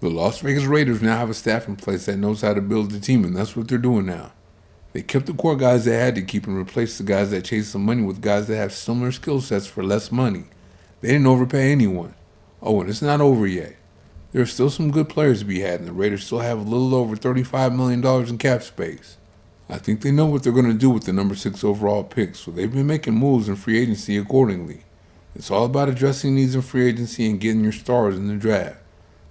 The Las Vegas Raiders now have a staff in place that knows how to build a team, and that's what they're doing now. They kept the core guys they had to keep and replaced the guys that chase some money with guys that have similar skill sets for less money. They didn't overpay anyone. Oh, and it's not over yet. There are still some good players to be had, and the Raiders still have a little over $35 million in cap space. I think they know what they're going to do with the number 6 overall pick, so they've been making moves in free agency accordingly. It's all about addressing needs in free agency and getting your stars in the draft.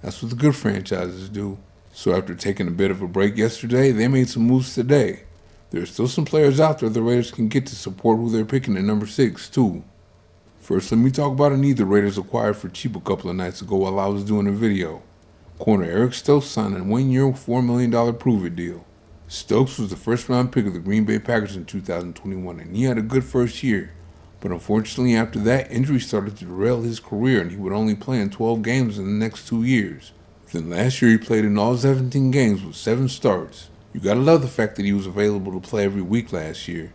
That's what the good franchises do. So after taking a bit of a break yesterday, they made some moves today. There are still some players out there the Raiders can get to support who they're picking at number 6, too. First, let me talk about a need the Raiders acquired for cheap a couple of nights ago while I was doing a video. Corner Eric Stokes signed a 1-year, $4 million prove-it deal. Stokes was the first-round pick of the Green Bay Packers in 2021, and he had a good first year. But unfortunately, after that, injuries started to derail his career, and he would only play in 12 games in the next 2 years. Then last year, he played in all 17 games with 7 starts. You gotta love the fact that he was available to play every week last year.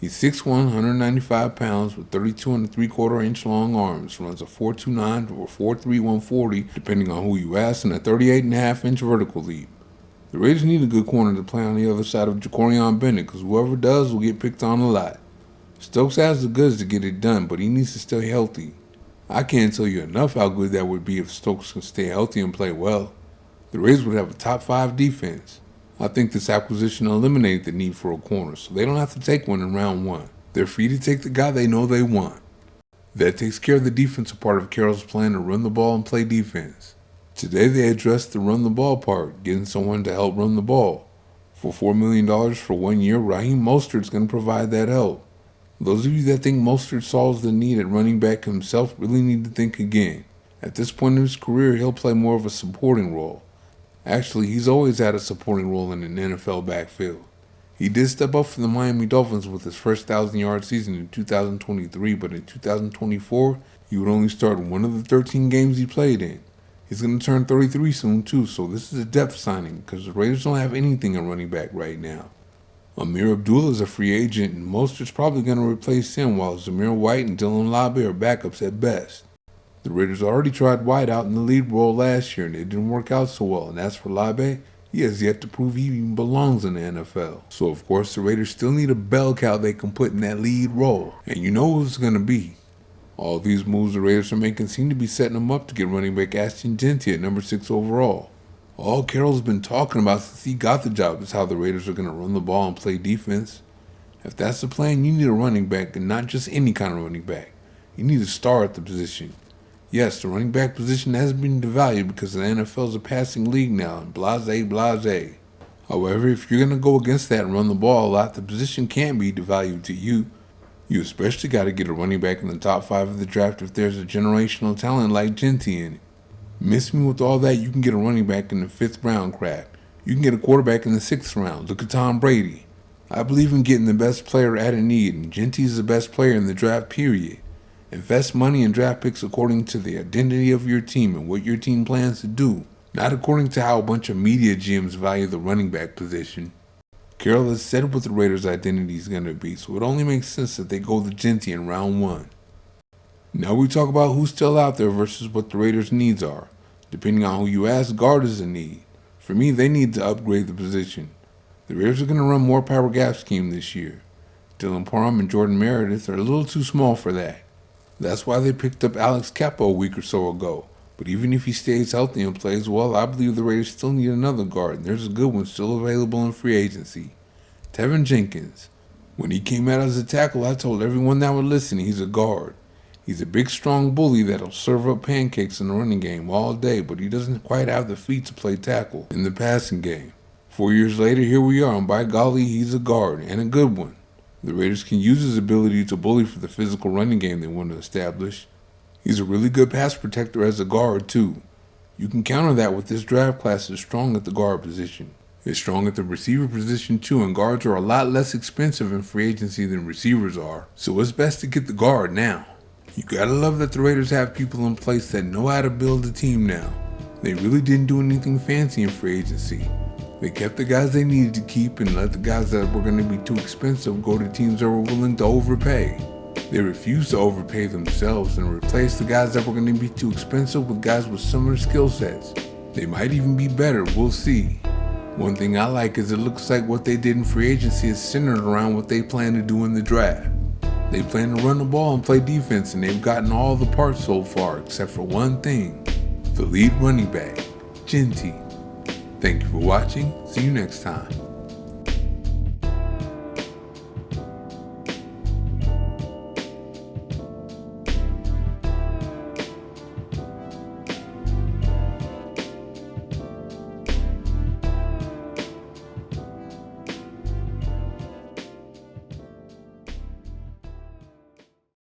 He's 6'1", 195 pounds with 32 3/4 inch long arms, runs a 4.29 or 4.3 140 depending on who you ask, and a 38.5 inch vertical leap. The Raiders need a good corner to play on the other side of Jacorian Bennett, because whoever does will get picked on a lot. Stokes has the goods to get it done, but he needs to stay healthy. I can't tell you enough how good that would be if Stokes can stay healthy and play well. The Raiders would have a top 5 defense. I think this acquisition eliminated the need for a corner, so they don't have to take one in round 1. They're free to take the guy they know they want. That takes care of the defensive part of Carroll's plan to run the ball and play defense. Today they addressed the run the ball part, getting someone to help run the ball. For $4 million for 1 year, Raheem Mostert's going to provide that help. Those of you that think Mostert solves the need at running back himself really need to think again. At this point in his career, he'll play more of a supporting role. Actually, he's always had a supporting role in an NFL backfield. He did step up for the Miami Dolphins with his first 1,000-yard season in 2023, but in 2024, he would only start one of the 13 games he played in. He's going to turn 33 soon too, so this is a depth signing because the Raiders don't have anything at running back right now. Amir Abdullah is a free agent, and Mostert's probably going to replace him, while Zamir White and Dylan Labe are backups at best. The Raiders already tried White out in the lead role last year, and it didn't work out so well, and as for Labe, he has yet to prove he even belongs in the NFL. So of course the Raiders still need a bell cow they can put in that lead role, and you know who it's going to be. All these moves the Raiders are making seem to be setting them up to get running back Ashton Jeanty at number 6 overall. All Carroll's been talking about since he got the job is how the Raiders are going to run the ball and play defense. If that's the plan, you need a running back, and not just any kind of running back. You need a star at the position. Yes, the running back position has been devalued because the NFL is a passing league now, and blase. However, if you're going to go against that and run the ball a lot, the position can be devalued to you. You especially got to get a running back in the top 5 of the draft if there's a generational talent like Jeanty in it. Miss me with all that, you can get a running back in the 5th round crap. You can get a quarterback in the 6th round. Look at Tom Brady. I believe in getting the best player at a need, and Jeanty is the best player in the draft, period. Invest money in draft picks according to the identity of your team and what your team plans to do, not according to how a bunch of media GMs value the running back position. Carroll has said what the Raiders' identity is going to be, so it only makes sense that they go the Jeanty in round 1. Now we talk about who's still out there versus what the Raiders' needs are. Depending on who you ask, guard is a need. For me, they need to upgrade the position. The Raiders are going to run more power gap scheme this year. Dylan Parham and Jordan Meredith are a little too small for that. That's why they picked up Alex Capo a week or so ago. But even if he stays healthy and plays well, I believe the Raiders still need another guard, and there's a good one still available in free agency. Tevin Jenkins. When he came out as a tackle, I told everyone that would listen, he's a guard. He's a big, strong bully that'll serve up pancakes in the running game all day, but he doesn't quite have the feet to play tackle in the passing game. 4 years later, here we are, and by golly, he's a guard, and a good one. The Raiders can use his ability to bully for the physical running game they want to establish. He's a really good pass protector as a guard, too. You can counter that with this draft class is strong at the guard position. It's strong at the receiver position, too, and guards are a lot less expensive in free agency than receivers are, so it's best to get the guard now. You gotta love that the Raiders have people in place that know how to build a team now. They really didn't do anything fancy in free agency. They kept the guys they needed to keep and let the guys that were going to be too expensive go to teams that were willing to overpay. They refused to overpay themselves and replaced the guys that were going to be too expensive with guys with similar skill sets. They might even be better, we'll see. One thing I like is it looks like what they did in free agency is centered around what they plan to do in the draft. They plan to run the ball and play defense, and they've gotten all the parts so far except for one thing: the lead running back, Jeanty. Thank you for watching. See you next time.